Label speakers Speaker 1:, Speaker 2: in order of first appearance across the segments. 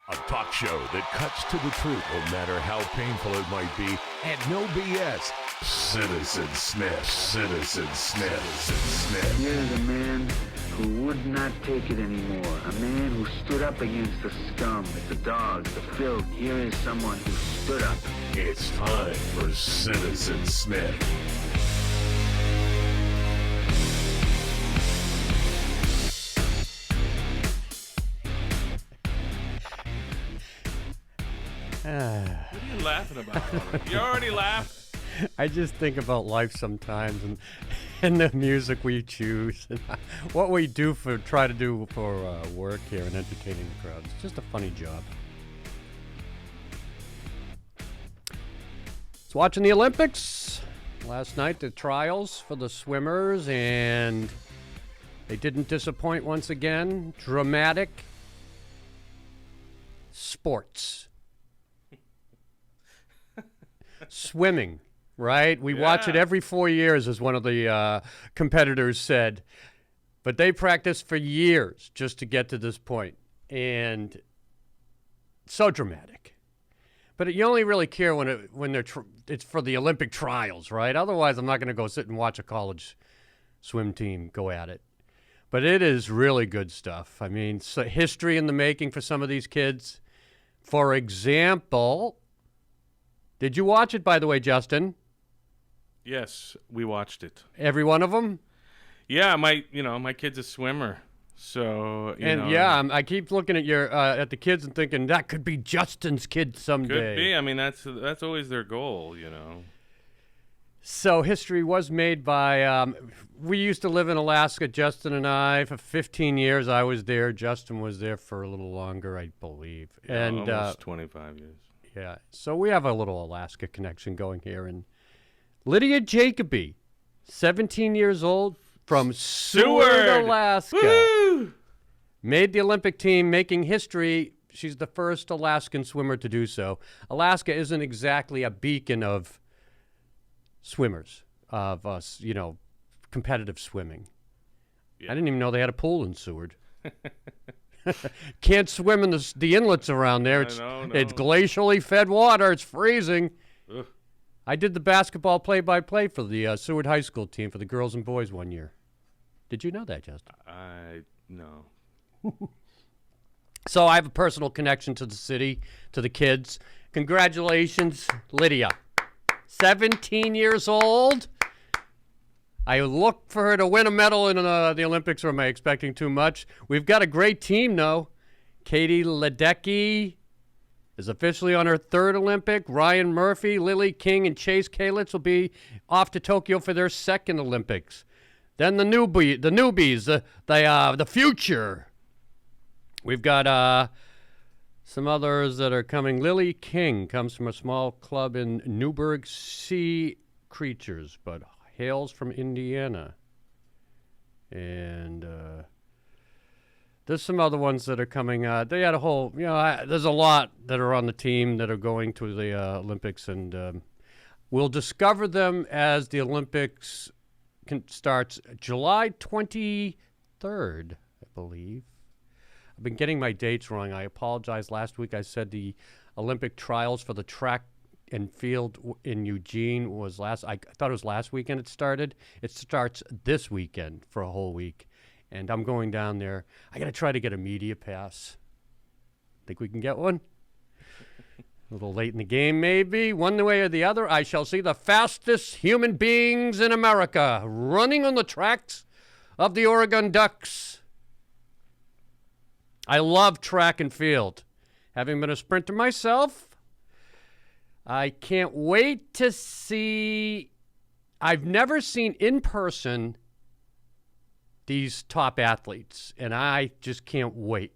Speaker 1: A talk show that cuts to the truth, no matter how painful it might be, and no BS. Citizen Smith, Citizen Smith, Citizen Smith.
Speaker 2: Here's a man who would not take it anymore. A man who stood up against the scum, the dogs, the filth. Here is someone who stood up.
Speaker 1: It's time for Citizen Smith.
Speaker 3: What are you laughing about? You already laughed.
Speaker 4: I just think about life sometimes and the music we choose and what we try to do for work here and entertaining the crowd. It's just a funny job. Was watching the Olympics last night, the trials for the swimmers, and they didn't disappoint once again. Dramatic sports. Swimming, right? We watch it every 4 years, as one of the competitors said. But they practice for years just to get to this point. And so dramatic. But you only really care when it's for the Olympic trials, right? Otherwise, I'm not going to go sit and watch a college swim team go at it. But it is really good stuff. I mean, history in the making for some of these kids. For example, did you watch it, by the way, Justin?
Speaker 3: Yes, we watched it.
Speaker 4: Every one of them?
Speaker 3: Yeah, my kid's a swimmer, so
Speaker 4: I keep looking at at the kids and thinking that could be Justin's kid someday.
Speaker 3: Could be. I mean, that's always their goal,
Speaker 4: So history was made by. We used to live in Alaska, Justin and I, for 15 years. I was there. Justin was there for a little longer, I believe, and
Speaker 3: almost 25 years.
Speaker 4: Yeah, so we have a little Alaska connection going here. And Lydia Jacoby, 17 years old, from Seward, Alaska,
Speaker 3: Woo!
Speaker 4: made the Olympic team, making history. She's the first Alaskan swimmer to do so. Alaska isn't exactly a beacon of swimmers, of competitive swimming. Yeah. I didn't even know they had a pool in Seward. Can't swim in the inlets around there. It's glacially fed water. It's freezing.
Speaker 3: Ugh.
Speaker 4: I did the basketball play-by-play for the Seward High School team for the girls and boys one year. Did you know that, Justin?
Speaker 3: No.
Speaker 4: So I have a personal connection to the city, to the kids. Congratulations, Lydia. 17 years old. I look for her to win a medal in the Olympics, or am I expecting too much? We've got a great team, though. Katie Ledecky is officially on her third Olympic. Ryan Murphy, Lily King, and Chase Kalitz will be off to Tokyo for their second Olympics. Then the newbies, the future. We've got some others that are coming. Lily King comes from a small club in Newburgh Sea Creatures, but hails from Indiana. And there's some other ones that are coming. They had a whole, there's a lot that are on the team that are going to the Olympics, and we'll discover them as the Olympics starts July 23rd, I believe. I've been getting my dates wrong. I apologize. Last week I said the Olympic trials for the track and field in Eugene was I thought it was last weekend it started. It starts this weekend for a whole week, and I'm going down there. I got to try to get a media pass. Think we can get one? A little late in the game, maybe. One way or the other, I shall see the fastest human beings in America running on the tracks of the Oregon Ducks. I love track and field. Having been a sprinter myself, I can't wait to see. I've never seen in person these top athletes, and I just can't wait.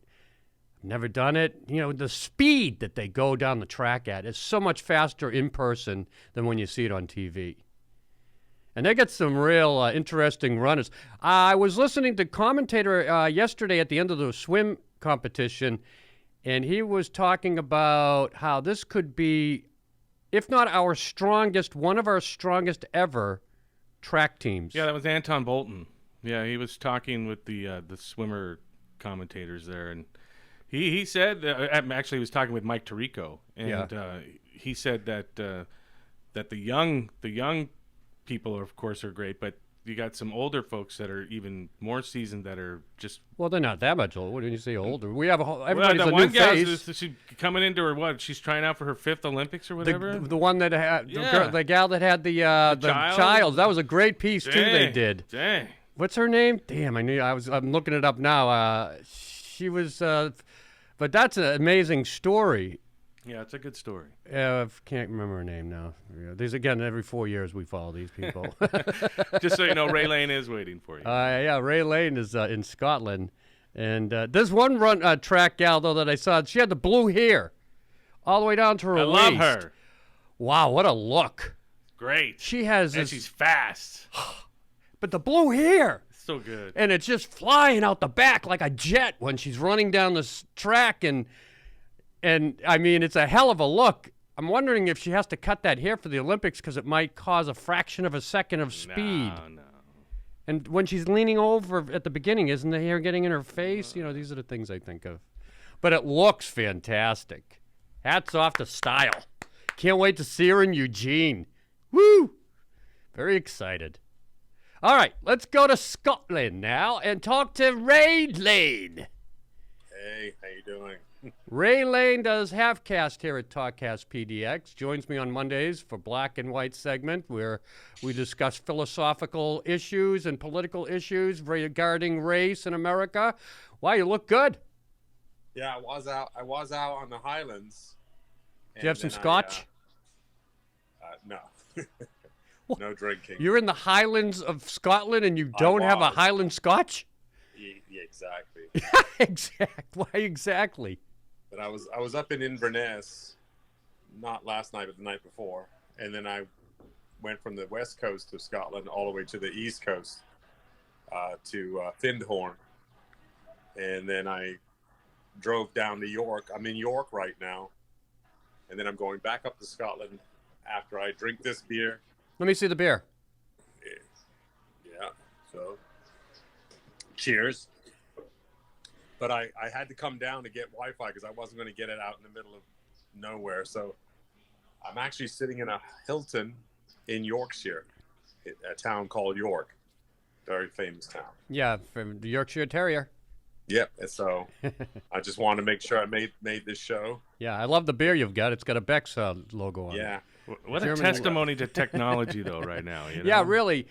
Speaker 4: I've never done it. The speed that they go down the track at is so much faster in person than when you see it on TV. And they got some real interesting runners. I was listening to commentator yesterday at the end of the swim competition, and he was talking about how this could be, if not our strongest, one of our strongest ever track teams.
Speaker 3: Yeah, that was Anton Bolton. Yeah, he was talking with the swimmer commentators there, and He said actually he was talking with Mike Tirico, and he said that that the young people of course are great, but you got some older folks that are even more seasoned that are just.
Speaker 4: Well, they're not that much older. What did you say older? We have everybody's
Speaker 3: that
Speaker 4: a
Speaker 3: one
Speaker 4: new
Speaker 3: gal,
Speaker 4: face.
Speaker 3: she coming into her what? She's trying out for her 5th Olympics or whatever.
Speaker 4: The one that had
Speaker 3: Yeah.
Speaker 4: the gal that had the child. That was a great piece too. They did.
Speaker 3: Dang.
Speaker 4: What's her name? Damn, I'm looking it up now. She was, but that's an amazing story.
Speaker 3: Yeah, it's a good story.
Speaker 4: I can't remember her name now. Yeah, these again, every 4 years we follow these people.
Speaker 3: Just so you know, Ray Lane is waiting for you.
Speaker 4: Yeah, Ray Lane is in Scotland, and there's one track gal though that I saw. She had the blue hair, all the way down to her waist.
Speaker 3: I love her.
Speaker 4: Wow, what a look!
Speaker 3: Great.
Speaker 4: She has
Speaker 3: And
Speaker 4: this,
Speaker 3: she's fast.
Speaker 4: but the blue hair.
Speaker 3: So good.
Speaker 4: And it's just flying out the back like a jet when she's running down this track, and I mean, it's a hell of a look. I'm wondering if she has to cut that hair for the Olympics because it might cause a fraction of a second of speed.
Speaker 3: No.
Speaker 4: And when she's leaning over at the beginning, isn't the hair getting in her face? You know, these are the things I think of. But it looks fantastic. Hats off to Style. Can't wait to see her in Eugene. Woo! Very excited. All right, let's go to Scotland now and talk to Ray Lane.
Speaker 5: Hey, how you doing?
Speaker 4: Ray Lane does Halfcast here at TalkCast PDX. Joins me on Mondays for Black and White segment where we discuss philosophical issues and political issues regarding race in America. Wow, you look good.
Speaker 5: Yeah, I was out on the Highlands.
Speaker 4: Do you have some scotch?
Speaker 5: No. No drinking.
Speaker 4: You're in the Highlands of Scotland and you don't have a Highland scotch?
Speaker 5: Yeah, exactly.
Speaker 4: Why exactly?
Speaker 5: But I was up in Inverness, not last night, but the night before, and then I went from the west coast of Scotland all the way to the east coast to Findhorn, and then I drove down to York. I'm in York right now, and then I'm going back up to Scotland after I drink this beer.
Speaker 4: Let me see the beer.
Speaker 5: Yeah, so cheers. But I had to come down to get Wi-Fi because I wasn't going to get it out in the middle of nowhere. So I'm actually sitting in a Hilton in Yorkshire, a town called York, very famous town.
Speaker 4: Yeah, from the Yorkshire Terrier.
Speaker 5: Yep. And so I just wanted to make sure I made this show.
Speaker 4: Yeah, I love the beer you've got. It's got a Beck's logo on it.
Speaker 5: Yeah.
Speaker 3: What a
Speaker 4: German-
Speaker 3: testimony to technology, though, right now. You know?
Speaker 4: Yeah, really.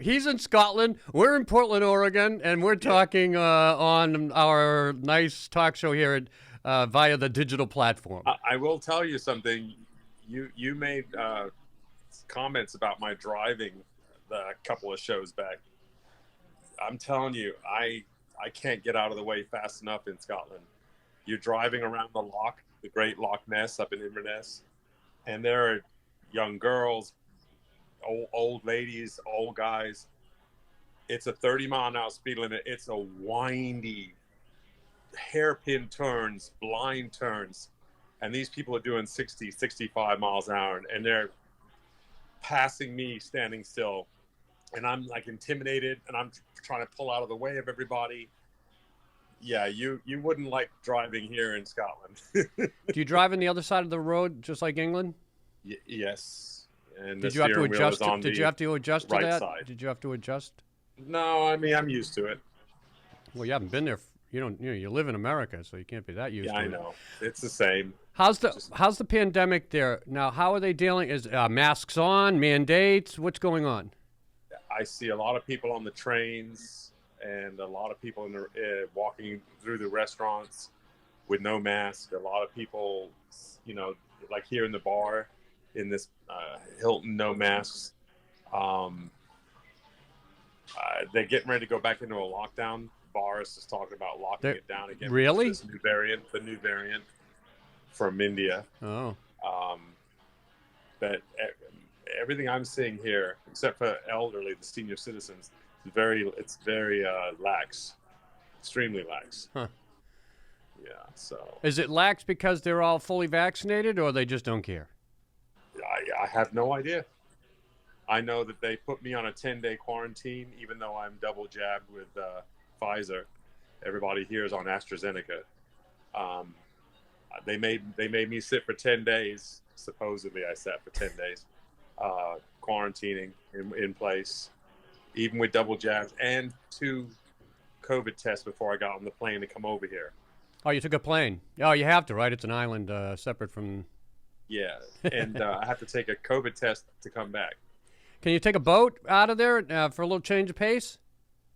Speaker 4: He's in Scotland. We're in Portland, Oregon, and we're talking on our nice talk show here via the digital platform.
Speaker 5: I will tell you something. You made comments about my driving a couple of shows back. I'm telling you, I can't get out of the way fast enough in Scotland. You're driving around the Great Loch Ness up in Inverness, and there are young girls, old ladies, old guys. It's a 30-mile-an-hour speed limit. It's a windy, hairpin turns, blind turns. And these people are doing 60, 65 miles an hour, and they're passing me standing still. And I'm like intimidated, and I'm trying to pull out of the way of everybody. Yeah, you wouldn't like driving here in Scotland.
Speaker 4: Do you drive on the other side of the road just like England?
Speaker 5: Yes. And
Speaker 4: Did you have to adjust? Did you have to adjust to
Speaker 5: right
Speaker 4: that?
Speaker 5: side.
Speaker 4: Did you have to adjust?
Speaker 5: No, I mean I'm used to it.
Speaker 4: Well, you haven't been there. You live in America, so you can't be that used
Speaker 5: Yeah,
Speaker 4: to
Speaker 5: I
Speaker 4: it.
Speaker 5: know. It's the same.
Speaker 4: How's the pandemic there now? How are they dealing? Is masks on, mandates? What's going on?
Speaker 5: I see a lot of people on the trains and a lot of people in the walking through the restaurants with no mask. A lot of people, like here in the bar, in this Hilton, no masks. They're getting ready to go back into a lockdown. Boris is talking about locking it down again.
Speaker 4: Really?
Speaker 5: This new variant from India.
Speaker 4: Oh,
Speaker 5: But everything I'm seeing here, except for elderly, the senior citizens, it's very lax, extremely lax.
Speaker 4: Huh.
Speaker 5: Yeah. So
Speaker 4: is it lax because they're all fully vaccinated, or they just don't care?
Speaker 5: I have no idea. I know that they put me on a 10-day quarantine, even though I'm double jabbed with Pfizer. Everybody here is on AstraZeneca. Um, they made me sit for 10 days. Supposedly, I sat for 10 days, quarantining in place, even with double jabs and 2 COVID tests before I got on the plane to come over here.
Speaker 4: Oh, you took a plane. Oh, you have to, right? It's an island separate from.
Speaker 5: Yeah, and I have to take a COVID test to come back.
Speaker 4: Can you take a boat out of there for a little change of pace?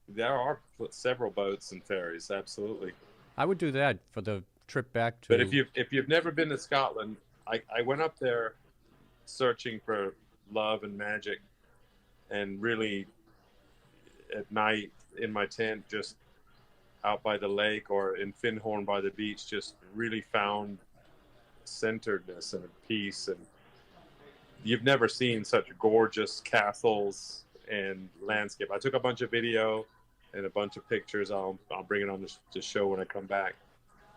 Speaker 5: There are several boats and ferries, absolutely.
Speaker 4: I would do that for the trip back to.
Speaker 5: But if you've never been to Scotland, I went up there searching for love and magic, and really at night in my tent, just out by the lake or in Findhorn by the beach, just really found centeredness and peace. And you've never seen such gorgeous castles and landscape. I took a bunch of video and a bunch of pictures. I'll bring it on the show when I come back.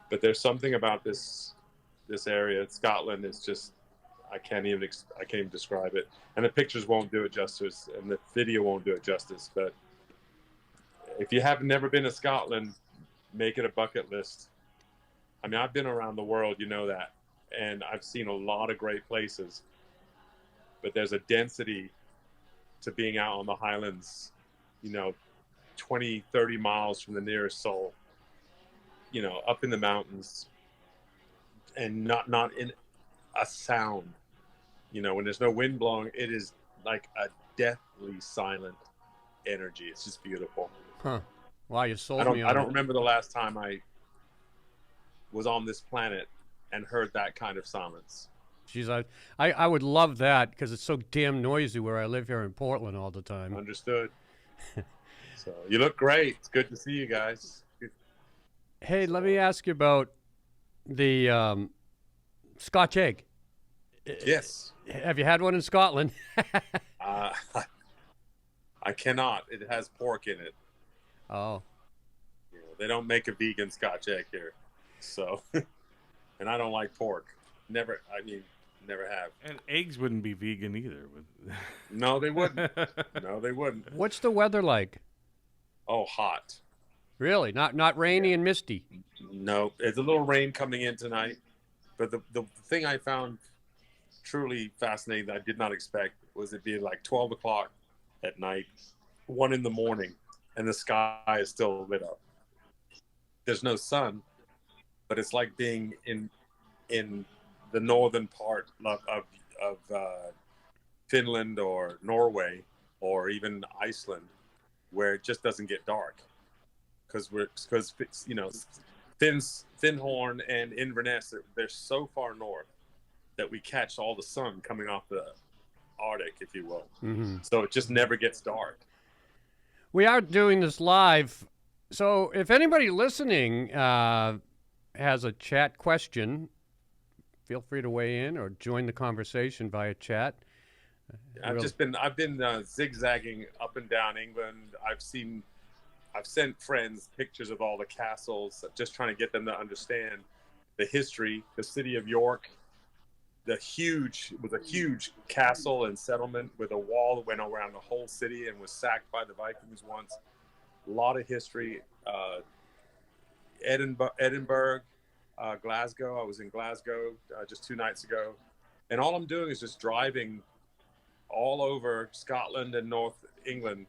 Speaker 5: But there's something about this area. Scotland is just, I can't even describe it. And the pictures won't do it justice, and the video won't do it justice. But if you have never been to Scotland, make it a bucket list. I mean, I've been around the world, you know that, and I've seen a lot of great places. But there's a density to being out on the Highlands, 20, 30 miles from the nearest soul, up in the mountains, and not in a sound. When there's no wind blowing, it is like a deathly silent energy. It's just beautiful.
Speaker 4: Huh. Wow, you sold me on
Speaker 5: I don't
Speaker 4: it.
Speaker 5: remember the last time I was on this planet and heard that kind of silence.
Speaker 4: Jeez, I would love that because it's so damn noisy where I live here in Portland all the time.
Speaker 5: Understood. So you look great. It's good to see you guys.
Speaker 4: Hey, let me ask you about the Scotch egg.
Speaker 5: Yes.
Speaker 4: Have you had one in Scotland?
Speaker 5: I cannot. It has pork in it.
Speaker 4: Oh.
Speaker 5: They don't make a vegan Scotch egg here. So, and I don't like pork. Never have.
Speaker 3: And eggs wouldn't be vegan either.
Speaker 5: No, they wouldn't. No, they wouldn't.
Speaker 4: What's the weather like?
Speaker 5: Oh, hot.
Speaker 4: Really? Not rainy and misty?
Speaker 5: No, there's a little rain coming in tonight. But the thing I found truly fascinating that I did not expect was it being like 12 o'clock at night, 1 in the morning, and the sky is still lit up. There's no sun, but it's like being in the northern part of Finland or Norway or even Iceland, where it just doesn't get dark, because Findhorn and Inverness, they're so far north that we catch all the sun coming off the Arctic, if you will.
Speaker 4: Mm-hmm.
Speaker 5: So it just never gets dark.
Speaker 4: We are doing this live, so if anybody listening has a chat question, feel free to weigh in or join the conversation via chat.
Speaker 5: I've been zigzagging up and down England. I've sent friends pictures of all the castles, just trying to get them to understand the history. The city of York, was a huge castle and settlement with a wall that went around the whole city and was sacked by the Vikings once. A lot of history. Edinburgh, Glasgow. I was in Glasgow just 2 nights ago, and all I'm doing is just driving all over Scotland and North England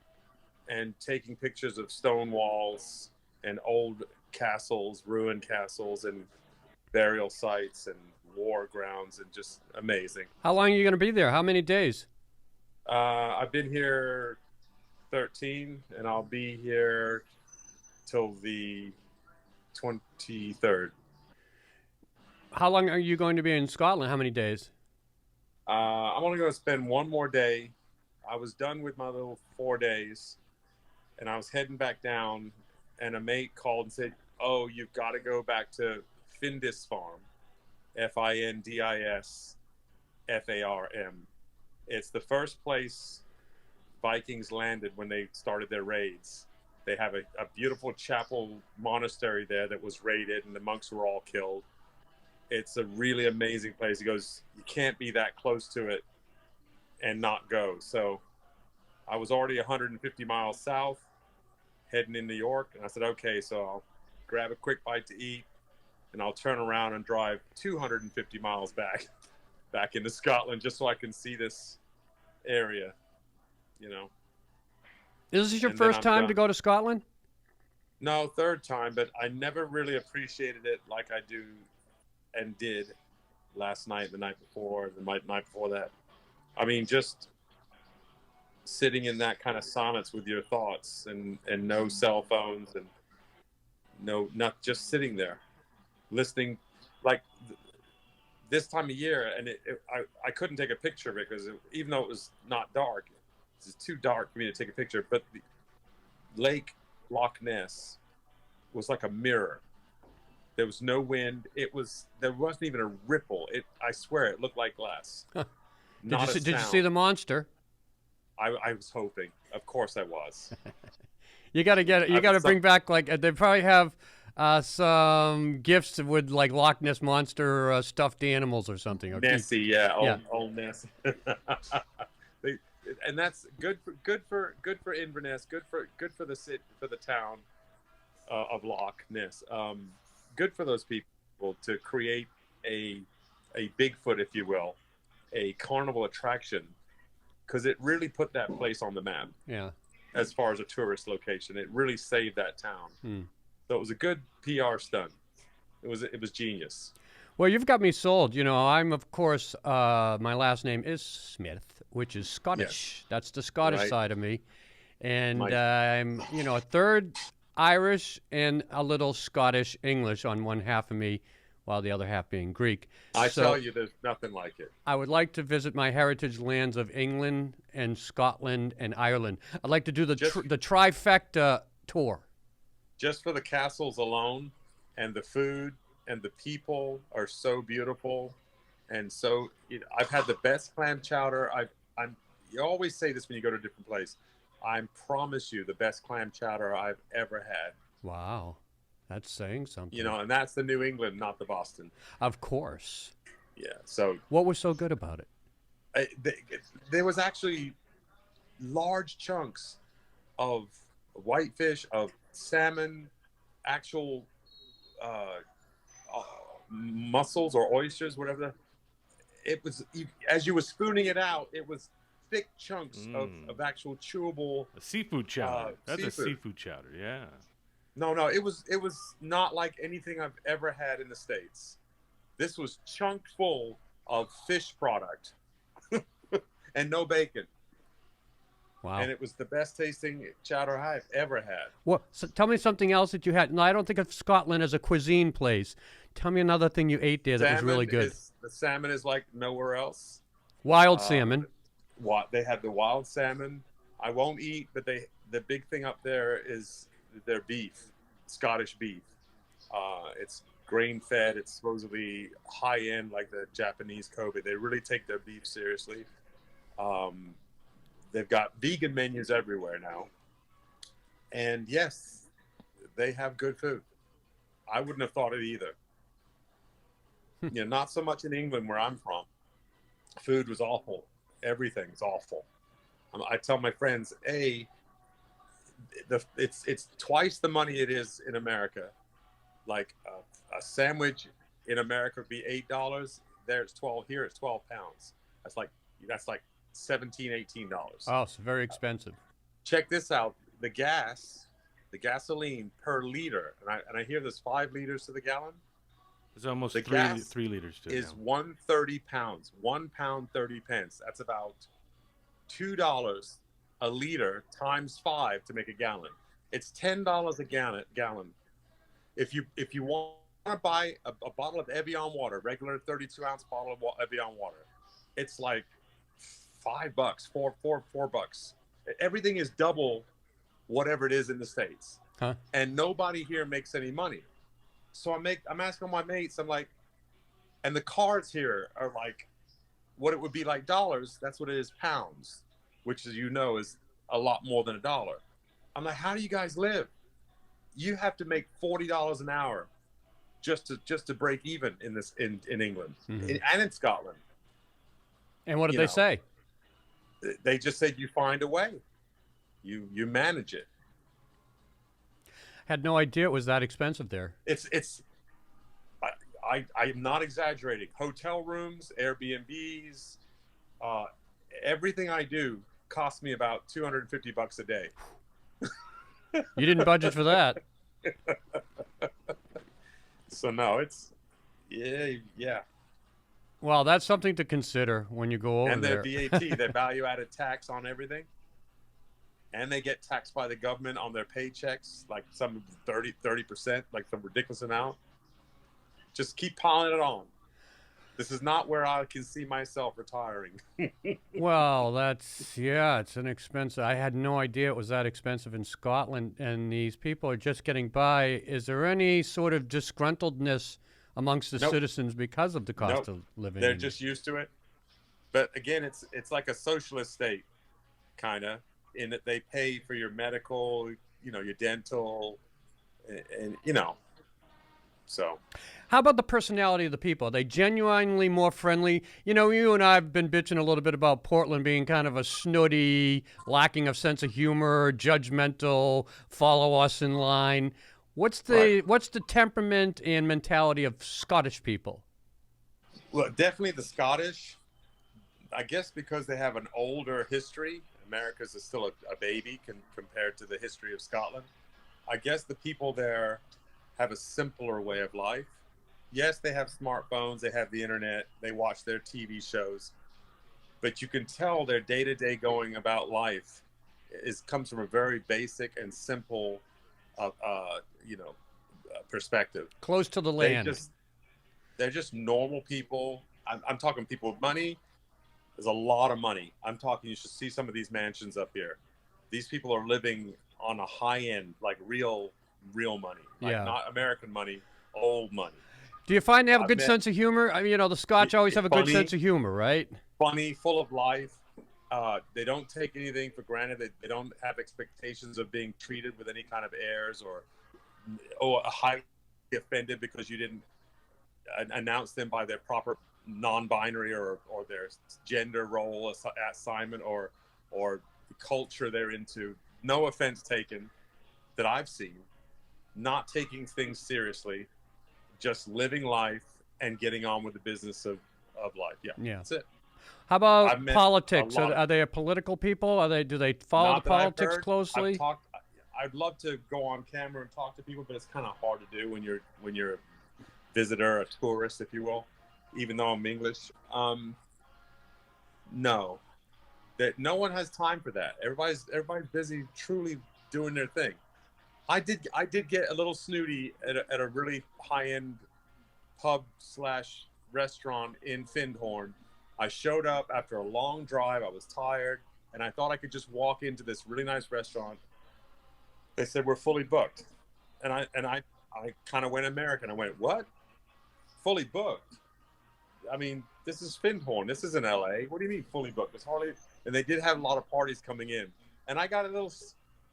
Speaker 5: and taking pictures of stone walls and old castles, ruined castles, and burial sites and war grounds, and just amazing.
Speaker 4: How long are you going to be there? How many days?
Speaker 5: I've been here 13, and I'll be here till the 23rd.
Speaker 4: How long are you going to be in Scotland? How many days?
Speaker 5: I'm only going to spend 1 more day. I was done with my little 4 days, and I was heading back down, and a mate called and said, "Oh, you've got to go back to Findisfarm, Findisfarm. It's the first place Vikings landed when they started their raids. They have a beautiful chapel monastery there that was raided, and the monks were all killed. It's a really amazing place." He goes, "You can't be that close to it and not go." So I was already 150 miles south, heading into York, and I said, okay, so I'll grab a quick bite to eat, and I'll turn around and drive 250 miles back into Scotland just so I can see this area, you know.
Speaker 4: Is this your
Speaker 5: And then
Speaker 4: first
Speaker 5: I'm
Speaker 4: time
Speaker 5: done.
Speaker 4: to go to Scotland?
Speaker 5: No, third time, but I never really appreciated it like I do and did last night, the night before, the night before that. I mean, just sitting in that kind of silence with your thoughts and no cell phones and not just sitting there listening, like this time of year. And I couldn't take a picture because even though it was not dark, it's too dark for me to take a picture. But the Lake Loch Ness was like a mirror. There was no wind. There wasn't even a ripple. I swear it looked like glass.
Speaker 4: Did you see the monster?
Speaker 5: I was hoping. Of course I was.
Speaker 4: You got to get it. You got to bring back, like, they probably have some gifts with, like, Loch Ness monster stuffed animals or something. Okay?
Speaker 5: Nessie, yeah, old Nessie. And that's good for Inverness, good for the town of Loch Ness. Good for those people to create a Bigfoot, if you will, a carnival attraction, because it really put that place on the map.
Speaker 4: Yeah.
Speaker 5: As far as a tourist location, it really saved that town. So it was a good PR stunt. It was genius.
Speaker 4: Well, you've got me sold. You know, I'm, of course, my last name is Smith, which is Scottish.
Speaker 5: Yes.
Speaker 4: That's the Scottish
Speaker 5: Right.
Speaker 4: side of me. And
Speaker 5: Mike.
Speaker 4: I'm, a third Irish and a little Scottish English on one half of me, while the other half being Greek.
Speaker 5: I
Speaker 4: So
Speaker 5: tell you, there's nothing like it.
Speaker 4: I would like to visit my heritage lands of England and Scotland and Ireland. I'd like to do the trifecta tour.
Speaker 5: Just for the castles alone, and the food and the people are so beautiful, and so I've had the best clam chowder. You always say this when you go to a different place. I promise you, the best clam chowder I've ever had.
Speaker 4: Wow, that's saying something.
Speaker 5: And that's the New England, not the Boston.
Speaker 4: Of course.
Speaker 5: Yeah. So
Speaker 4: What was so good about it?
Speaker 5: there was actually large chunks of whitefish, of salmon, actual mussels or oysters, whatever. It was, as you were spooning it out, it was thick chunks of actual chewable.
Speaker 3: A seafood chowder. That's a
Speaker 5: seafood.
Speaker 3: seafood chowder, yeah.
Speaker 5: No, it was not like anything I've ever had in the States. This was chunked full of fish product and no bacon.
Speaker 4: Wow.
Speaker 5: And it was the best tasting chowder I've ever had.
Speaker 4: So tell me something else that you had. No, I don't think of Scotland as a cuisine place. Tell me another thing you ate there that was really good.
Speaker 5: The salmon is like nowhere else.
Speaker 4: Wild salmon.
Speaker 5: They had the wild salmon. I won't eat, but the big thing up there is their beef, Scottish beef. It's grain fed. It's supposedly high end, like the Japanese Kobe. They really take their beef seriously. They've got vegan menus everywhere now. And yes, they have good food. I wouldn't have thought it either. Not so much in England where I'm from. Food was awful. Everything's awful. I tell my friends, it's twice the money it is in America. Like a sandwich in America would be $8. There it's 12. Here it's 12 pounds. That's like $17, $18.
Speaker 4: Oh, it's very expensive.
Speaker 5: Check this out. The gasoline per liter, and I hear there's 5 liters to the gallon.
Speaker 3: It's almost
Speaker 5: The
Speaker 3: 3
Speaker 5: gas
Speaker 3: liters to
Speaker 5: is
Speaker 3: now.
Speaker 5: 130 pounds, £1 30 pence. That's about $2 a liter times 5 to make a gallon. It's $10 a gallon. If you want to buy a bottle of Evian water, regular 32-ounce bottle of Evian water, it's like $5, $4. Everything is double whatever it is in the States.
Speaker 4: Huh?
Speaker 5: And nobody here makes any money. So I'm asking my mates, I'm like, and the cards here are like what it would be like dollars, that's what it is pounds, which is a lot more than $1. I'm like, how do you guys live? You have to make $40 an hour just to break even in England and in Scotland.
Speaker 4: And what did they say?
Speaker 5: They just said you find a way. You manage it.
Speaker 4: Had no idea it was that expensive there.
Speaker 5: It's I'm not exaggerating. Hotel rooms, Airbnbs, everything I do costs me about $250 a day.
Speaker 4: You didn't budget for that.
Speaker 5: So no, it's yeah.
Speaker 4: Well, that's something to consider when you go over
Speaker 5: And their
Speaker 4: there.
Speaker 5: VAT, their value-added tax on everything, and they get taxed by the government on their paychecks, like some 30%, like some ridiculous amount. Just keep piling it on. This is not where I can see myself retiring.
Speaker 4: Well, it's an expensive. I had no idea it was that expensive in Scotland, and these people are just getting by. Is there any sort of disgruntledness amongst the
Speaker 5: Nope.
Speaker 4: citizens because of the cost
Speaker 5: Nope.
Speaker 4: of living?
Speaker 5: They're just used to it. But again, it's like a socialist state, kind of, in that they pay for your medical, your dental, and so.
Speaker 4: How about the personality of the people? Are they genuinely more friendly? You and I have been bitching a little bit about Portland being kind of a snooty, lacking of sense of humor, judgmental, follow us in line. What's the temperament and mentality of Scottish people?
Speaker 5: Well, definitely the Scottish. I guess because they have an older history. America's is still a baby compared to the history of Scotland. I guess the people there have a simpler way of life. Yes, they have smartphones, they have the internet, they watch their TV shows, but you can tell their day-to-day going about life comes from a very basic and simple, perspective.
Speaker 4: Close to the land.
Speaker 5: They're just normal people. I'm talking people with money. There's a lot of money. I'm talking, you should see some of these mansions up here. These people are living on a high end, like real money, like not American money, old money.
Speaker 4: Do you find they have a good sense of humor? I mean, the Scotch always have a good sense of humor, right?
Speaker 5: Funny, full of life. They don't take anything for granted. They don't have expectations of being treated with any kind of airs or highly offended because you didn't announce them by their proper non-binary or their gender role assignment or the culture they're into. No offense taken that I've seen. Not taking things seriously, just living life and getting on with the business of life. Yeah, that's it.
Speaker 4: How about politics? Are they a political people? Do they follow the politics closely?
Speaker 5: I'd love to go on camera and talk to people, but it's kind of hard to do when you're a visitor, a tourist, if you will. Even though I'm English, no, that no one has time for that. Everybody's busy, truly doing their thing. I did get a little snooty at a really high-end pub/restaurant in Findhorn. I showed up after a long drive. I was tired, and I thought I could just walk into this really nice restaurant. They said, we're fully booked. And I kind of went American. I went, what? Fully booked? I mean, this is Findhorn. This isn't LA. What do you mean fully booked? It's hardly. And they did have a lot of parties coming in. And I got a little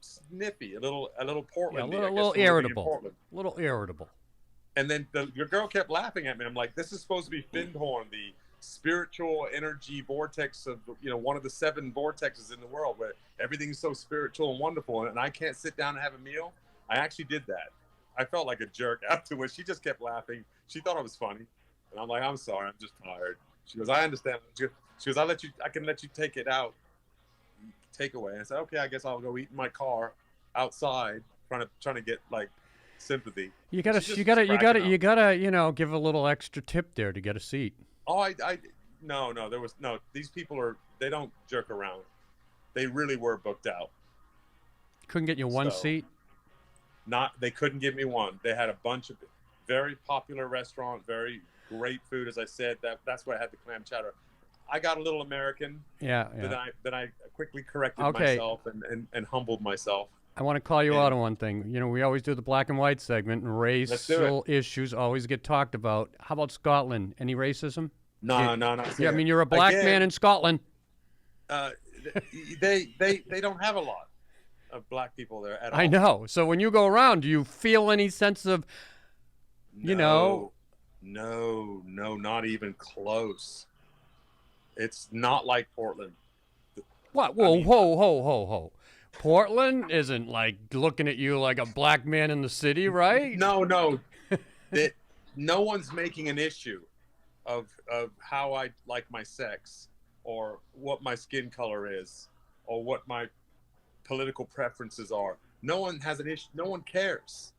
Speaker 5: snippy, a little Portland.
Speaker 4: A little irritable. A little irritable.
Speaker 5: And then your girl kept laughing at me. I'm like, this is supposed to be Findhorn, the spiritual energy vortex of, one of the 7 vortexes in the world where everything's so spiritual and wonderful. And I can't sit down and have a meal. I actually did that. I felt like a jerk afterwards. She just kept laughing. She thought it was funny. And I'm like, I'm sorry, I'm just tired. She goes, I understand. She goes, I can let you take it out, takeaway. I said, okay, I guess I'll go eat in my car outside, trying to get like sympathy.
Speaker 4: You gotta, give a little extra tip there to get a seat.
Speaker 5: Oh, no, there was no. These people they don't jerk around. They really were booked out.
Speaker 4: Couldn't get you one seat.
Speaker 5: They couldn't give me one. They had a bunch of very popular restaurant, very great food. As I said, that's why I had the clam chowder. I got a little American.
Speaker 4: Yeah.
Speaker 5: Then I quickly corrected myself and humbled myself.
Speaker 4: I want to call you out on one thing. We always do the black and white segment, and racial issues always get talked about. How about Scotland? Any racism?
Speaker 5: No.
Speaker 4: Yeah, I mean, you're a black man in Scotland.
Speaker 5: They don't have a lot of black people there at all.
Speaker 4: I know. So when you go around, do you feel any sense of,
Speaker 5: No, not even close. It's not like Portland.
Speaker 4: What? Whoa, ho. Portland isn't like looking at you like a black man in the city, right?
Speaker 5: No. no one's making an issue of how I like my sex, or what my skin color is, or what my political preferences are. No one has an issue. No one cares.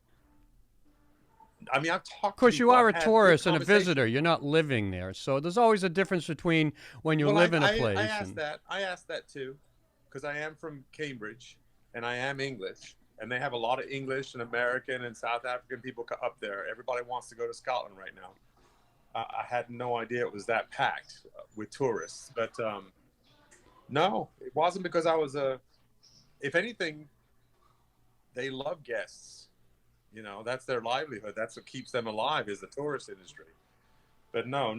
Speaker 5: I mean, I've talked.
Speaker 4: Of course,
Speaker 5: to
Speaker 4: you
Speaker 5: people,
Speaker 4: are
Speaker 5: I've
Speaker 4: a
Speaker 5: had
Speaker 4: tourist
Speaker 5: good
Speaker 4: and a visitor. You're not living there, so there's always a difference between when you live in a place.
Speaker 5: I asked that too, because I am from Cambridge and I am English, and they have a lot of English and American and South African people up there. Everybody wants to go to Scotland right now. I had no idea it was that packed with tourists, but no, it wasn't because I was if anything, they love guests. You know, that's their livelihood. That's what keeps them alive, is the tourist industry. But no,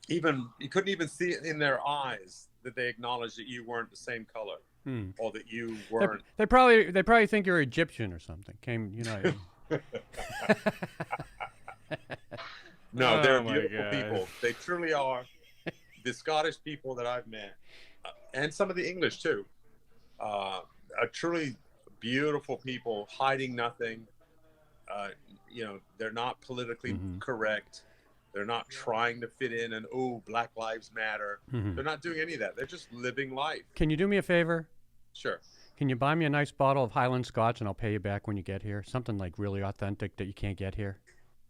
Speaker 5: even you couldn't even see it in their eyes that they acknowledged that you weren't the same color, or that you weren't.
Speaker 4: They probably think you're Egyptian or something.
Speaker 5: No,
Speaker 3: Oh,
Speaker 5: they're
Speaker 3: my
Speaker 5: beautiful
Speaker 3: God.
Speaker 5: people. They truly are. The Scottish people that I've met, and some of the English too, are truly beautiful people, hiding nothing. You know, they're not politically correct. They're not trying to fit in and, Black Lives Matter. They're not doing any of that. They're just living life.
Speaker 4: Can you do me a favor?
Speaker 5: Sure.
Speaker 4: Can you buy me a nice bottle of Highland Scotch and I'll pay you back when you get here? Something like really authentic that you can't get here.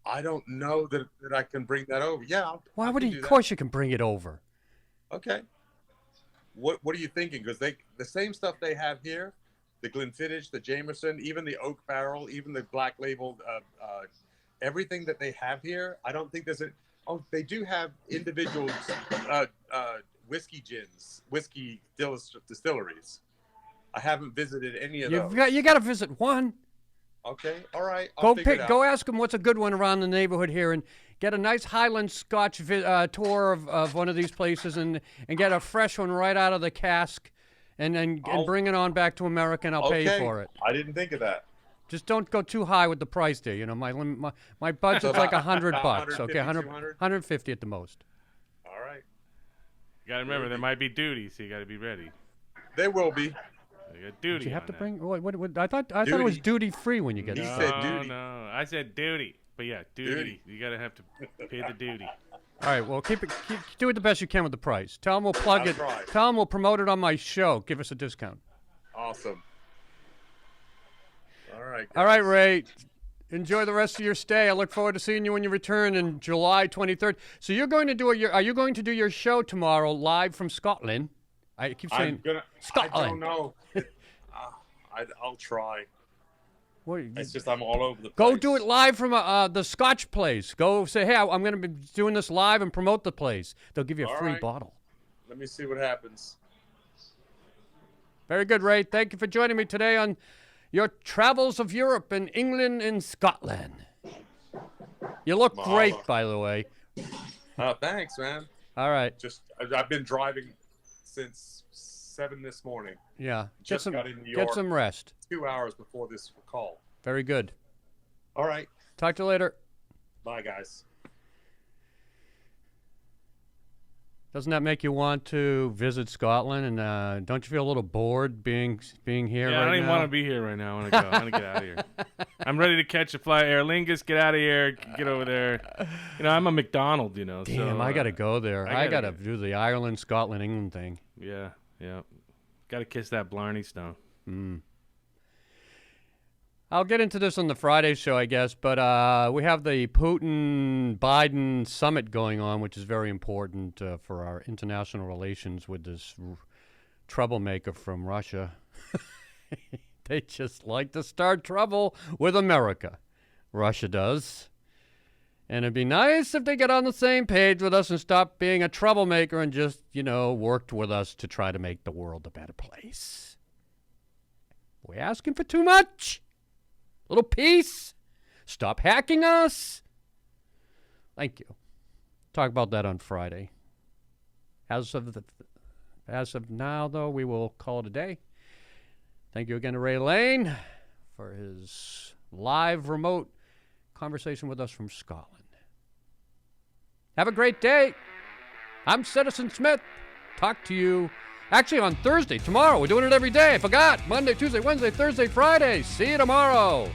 Speaker 5: I don't know that I can bring that over. Yeah.
Speaker 4: Why
Speaker 5: I
Speaker 4: would
Speaker 5: can
Speaker 4: you?
Speaker 5: do
Speaker 4: Of
Speaker 5: that.
Speaker 4: course you can bring it over.
Speaker 5: Okay. What are you thinking? Because the same stuff they have here, the Glenfiddich, the Jameson, even the Oak Barrel, even the Black Label, everything that they have here, I don't think there's a. Oh, they do have individual whiskey gins, whiskey distilleries. I haven't visited any of those.
Speaker 4: You got to visit one.
Speaker 5: Okay, all right. I'll figure it out.
Speaker 4: Go ask them what's a good one around the neighborhood here, and get a nice Highland Scotch tour of one of these places, and get a fresh one right out of the cask, and bring it on back to America, and I'll pay you for it.
Speaker 5: I didn't think of that.
Speaker 4: Just don't go too high with the price there. You know, my budget's like $100. Okay, 100, 150 at the most.
Speaker 5: All right.
Speaker 3: You gotta remember, there might be duty, so you gotta be ready.
Speaker 5: There will be.
Speaker 3: You got duty.
Speaker 4: Do you have
Speaker 3: on
Speaker 4: to
Speaker 3: that.
Speaker 4: bring? What, I thought it was duty free when you get
Speaker 5: He
Speaker 4: there.
Speaker 5: said duty.
Speaker 3: No, I said duty. But yeah, duty.
Speaker 5: Duty.
Speaker 3: You gotta have to pay the duty.
Speaker 4: All right, well, do it the best you can with the price. Tell them we'll plug
Speaker 5: I'll
Speaker 4: it.
Speaker 5: try.
Speaker 4: Tell them we'll promote it on my show. Give us a discount.
Speaker 5: Awesome. All right.
Speaker 4: All right, Ray. Enjoy the rest of your stay. I look forward to seeing you when you return in July 23rd. So are you going to do your show tomorrow live from Scotland? I keep saying Scotland.
Speaker 5: I don't know. I'll try.
Speaker 4: What,
Speaker 5: It's just I'm all over the place.
Speaker 4: go do it live from the Scotch place. Go say, hey, I'm going to be doing this live and promote the place. They'll give you a
Speaker 5: All
Speaker 4: free
Speaker 5: right.
Speaker 4: bottle.
Speaker 5: Let me see what happens.
Speaker 4: Very good, Ray. Thank you for joining me today on your travels of Europe and England and Scotland. You look great, by the way.
Speaker 5: Thanks, man.
Speaker 4: All right.
Speaker 5: I've been driving since 7 this morning.
Speaker 4: Yeah.
Speaker 5: Just got in New
Speaker 4: Get
Speaker 5: York.
Speaker 4: some rest.
Speaker 5: 2 hours before this call.
Speaker 4: Very good.
Speaker 5: All right.
Speaker 4: Talk to you later.
Speaker 5: Bye, guys.
Speaker 4: Doesn't that make you want to visit Scotland? And don't you feel a little bored being here
Speaker 3: Yeah,
Speaker 4: right
Speaker 3: I don't even
Speaker 4: now?
Speaker 3: want to be here right now. I want to go. I want to get out of here. I'm ready to catch a flight. Aer Lingus, get out of here. Get over there. You know, I'm a McDonald, you know.
Speaker 4: Damn,
Speaker 3: so,
Speaker 4: I got to go there. I got to
Speaker 3: go.
Speaker 4: do the Ireland, Scotland, England thing.
Speaker 3: Yeah. Got to kiss that Blarney Stone.
Speaker 4: I'll get into this on the Friday show, I guess, but we have the Putin-Biden summit going on, which is very important for our international relations with this troublemaker from Russia. They just like to start trouble with America. Russia does. And it'd be nice if they get on the same page with us and stop being a troublemaker and just, worked with us to try to make the world a better place. We're asking for too much. Little peace. Stop hacking us. Thank you. Talk about that on Friday. As of now, though, we will call it a day. Thank you again to Ray Lane for his live remote conversation with us from Scotland. Have a great day. I'm Citizen Smith. Talk to you actually on Thursday, tomorrow. We're doing it every day. I forgot. Monday, Tuesday, Wednesday, Thursday, Friday. See you tomorrow.